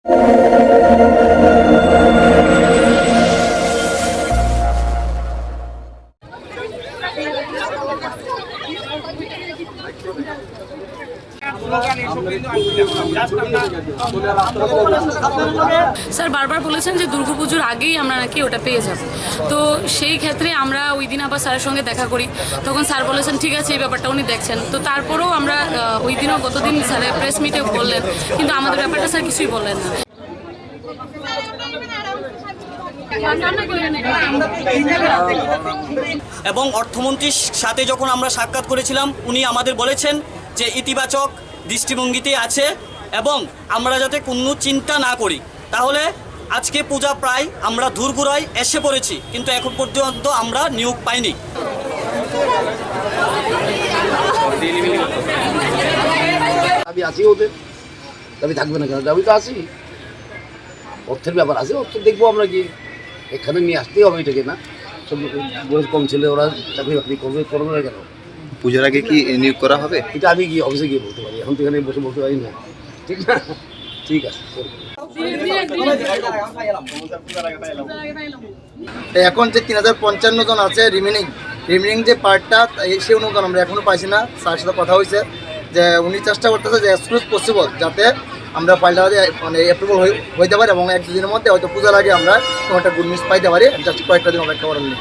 Sir বারবার বলেছেন যে দুর্গাপুজোর আগেই আমরা নাকি ওটা পেয়ে যাব। তো সেই ক্ষেত্রে আমরা ওই দিন আবার স্যারের সঙ্গে দেখা করি, তখন স্যার বলেছেন ঠিক আছে এই ব্যাপারটা উনি দেখছেন। তো তারপরেও আমরা ওই দিনও গতদিন স্যারের প্রেস মিটে বললেন, কিন্তু আমাদের ব্যাপারটা স্যার কিছুই বললেন না। এবং অর্থমন্ত্রীর সাথে যখন আমরা সাক্ষাৎ করেছিলাম, উনি আমাদের বলেছেন যে ইতিবাচক দৃষ্টিভঙ্গিতে আছে এবং আমরা যাতে কোনো চিন্তা না করি। তাহলে আজকে পূজা প্রায় আমরা ধুরগুড়ায় এসে পড়েছি, কিন্তু এখন পর্যন্ত আমরা নিয়োগ পাইনি। আমি আছি, ওদের আমি থাকবে না কেন, আমি তো আছি। অর্থের ব্যাপার আছে, অর্থ দেখবো আমরা কি এখানে নিয়ে আসতেই হবে এটাকে, না সব বয়স কম ছেলে ওরা চাকরি বাকরি করবে না কেন? পুজোর আগে কি নিয়োগ করা হবে? এটা আমি গিয়ে অফিসে গিয়ে বলতে পারি, এখন তো এখানে বসে বলতে পারি না, ঠিক না? ঠিক আছে। এখন যে 3055 জন আছে রিমেনিং যে পার্টটা, সেই অনুদান আমরা এখনও পাইছি না। স্যার সাথে কথা হয়েছে যে উনি চেষ্টা করতেছে যে অ্যাজ সুন অ্যাজ পসিবল যাতে আমরা ফাইলটা মানে অ্যাপ্রুভাল হইতে পারে এবং 1-2 দিনের মধ্যে হয়তো পূজার আগে আমরা কোনো একটা গুড নিউজ পাইতে পারি। জাস্ট কয়েকটা দিন অপেক্ষা করার নেই।